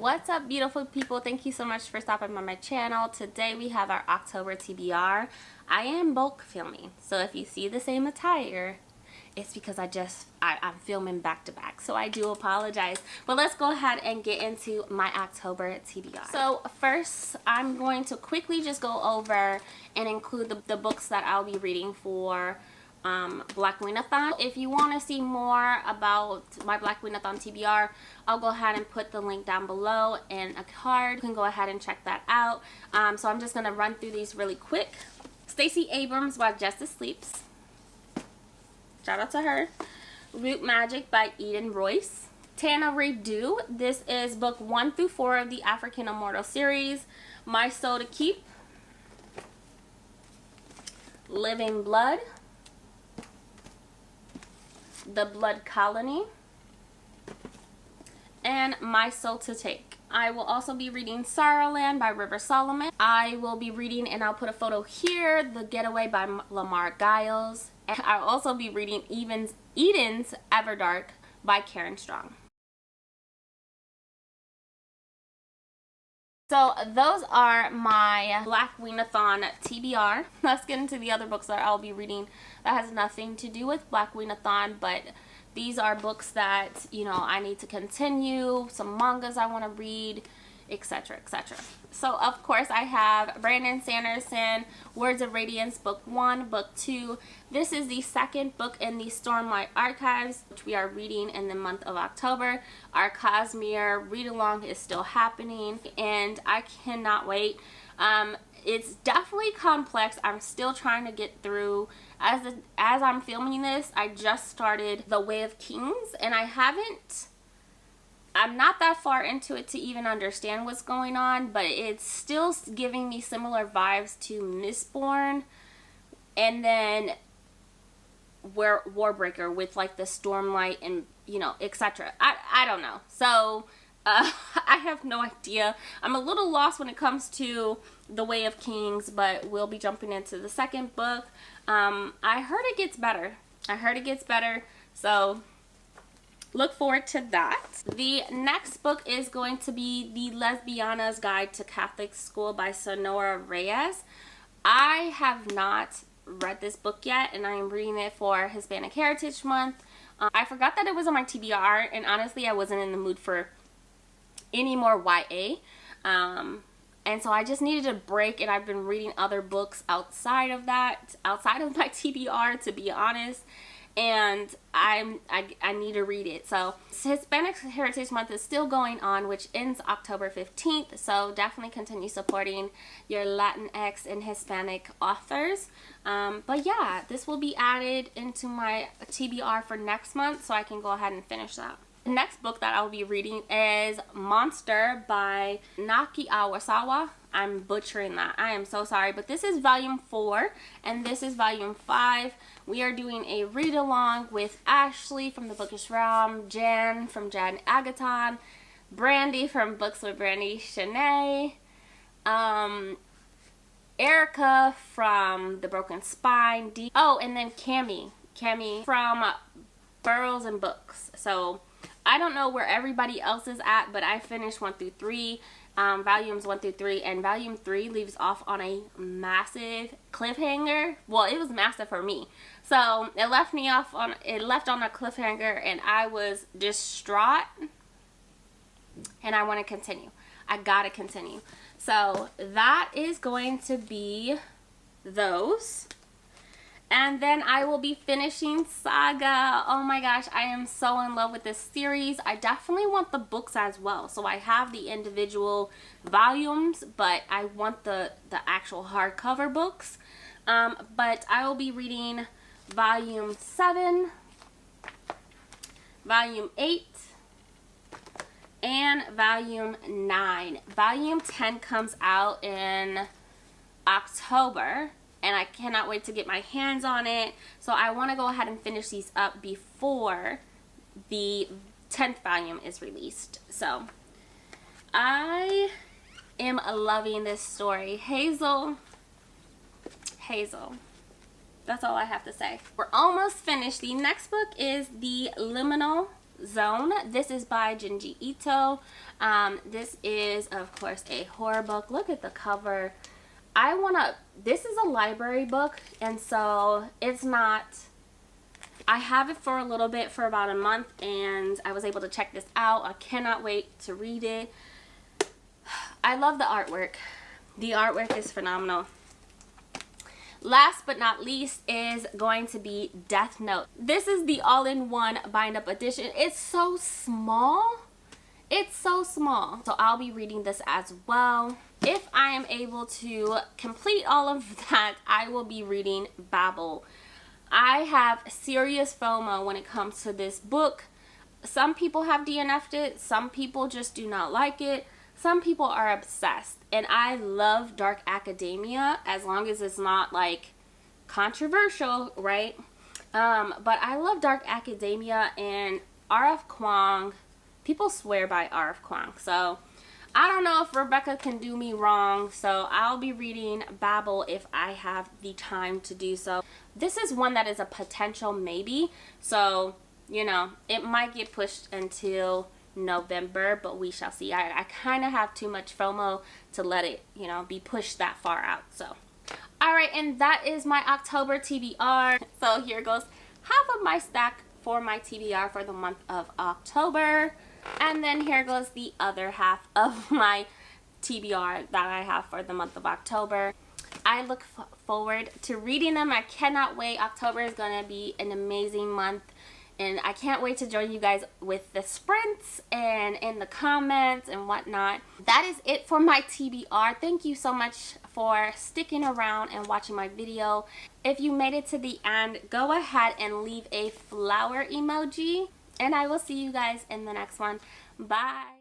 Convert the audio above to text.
What's up, beautiful people? Thank you so much for stopping by my channel. Today we have our October TBR. I am bulk filming, so if you see the same attire, it's because I'm filming back to back, so I do apologize. But let's go ahead and get into my October TBR. So first, I'm going to quickly just go over and include the books that I'll be reading for Blackoweenathon. If you want to see more about my Blackoweenathon TBR, I'll go ahead and put the link down below in a card. You can go ahead and check that out. So I'm just going to run through these really quick. Stacey Abrams, While Justice Sleeps. Shout out to her. Root Magic by Eden Royce. Tananarive. This is book 1 through 4 of the African Immortal series. My Soul to Keep. Living Blood. The Blood Colony, and My Soul to Take. I will also be reading Sorrowland by River Solomon. I will be reading, and I'll put a photo here, The Getaway by Lamar, Giles. And I'll also be reading Eden's Everdark by Karen Strong. So those are my Blackoweenathon TBR. Let's get into the other books that I'll be reading that has nothing to do with Blackoweenathon, but these are books that, you know, I need to continue, some mangas I want to read, etc., etc. So of course I have Brandon Sanderson, Words of Radiance, book 1, book 2. This is the second book in the Stormlight Archives, which we are reading in the month of October. Our Cosmere read-along is still happening, and I cannot wait. It's definitely complex. I'm still trying to get through. As I'm filming this, I just started The Way of Kings, and I'm not that far into it to even understand what's going on, but it's still giving me similar vibes to Mistborn, and then Warbreaker with like the Stormlight and, you know, etc. I don't know. So I have no idea. I'm a little lost when it comes to The Way of Kings, but we'll be jumping into the second book. I heard it gets better. So look forward to that. The next book is going to be The Lesbiana's Guide to Catholic School by Sonora Reyes. I have not read this book yet, and I am reading it for Hispanic Heritage Month. I forgot that it was on my TBR, and honestly I wasn't in the mood for any more YA. And so I just needed a break, and I've been reading other books outside of my TBR, to be honest. And I need to read it. So Hispanic Heritage Month is still going on, which ends October 15th. So definitely continue supporting your Latinx and Hispanic authors. But yeah, this will be added into my TBR for next month, so I can go ahead and finish that. The next book that I'll be reading is Monster by Naoki Urasawa. I'm butchering that. I am so sorry. But this is volume 4 and this is volume 5. We are doing a read-along with Ashley from the Bookish Realm, Jan from Jan Agaton, Brandy from Books with Brandy Shanae, Erica from The Broken Spine, and then Cami from Burrows and Books. So I don't know where everybody else is at, but I finished 1 through 3, volumes 1 through 3, and volume 3 leaves off on a massive cliffhanger. Well, it was massive for me. So it left on a cliffhanger, and I was distraught, and I want to continue. I gotta continue. So that is going to be those. And then I will be finishing Saga. Oh my gosh, I am so in love with this series. I definitely want the books as well. So I have the individual volumes, but I want the actual hardcover books. But I will be reading volume 7, volume 8, and volume 9. Volume 10 comes out in October, and I cannot wait to get my hands on it. So I want to go ahead and finish these up before the 10th volume is released. So I am loving this story. Hazel. That's all I have to say. We're almost finished. The next book is The Liminal Zone. This is by Junji Ito. This is, of course, a horror book. Look at the cover. This is a library book, and so it's not, I have it for a little bit, for about a month, and I was able to check this out. I cannot wait to read it. I love the artwork. The artwork is phenomenal. Last but not least is going to be Death Note. This is the all-in-one bind-up edition. It's so small. It's so small. So I'll be reading this as well. If I am able to complete all of that, I will be reading Babel. I have serious FOMO when it comes to this book. Some people have DNF'd it. Some people just do not like it. Some people are obsessed. And I love dark academia as long as it's not like controversial, right? But I love dark academia, and R.F. Kuang, people swear by R.F. Kuang. So I don't know if Rebecca can do me wrong. So I'll be reading Babel if I have the time to do so. This is one that is a potential maybe. So, you know, it might get pushed until November, but we shall see. I kind of have too much FOMO to let it, you know, be pushed that far out. So alright, and that is my October TBR. So here goes half of my stack for my TBR for the month of October, and then here goes the other half of my TBR that I have for the month of October. I look forward to reading them. I cannot wait. October is going to be an amazing month. And I can't wait to join you guys with the sprints and in the comments and whatnot. That is it for my TBR. Thank you so much for sticking around and watching my video. If you made it to the end, go ahead and leave a flower emoji. And I will see you guys in the next one. Bye.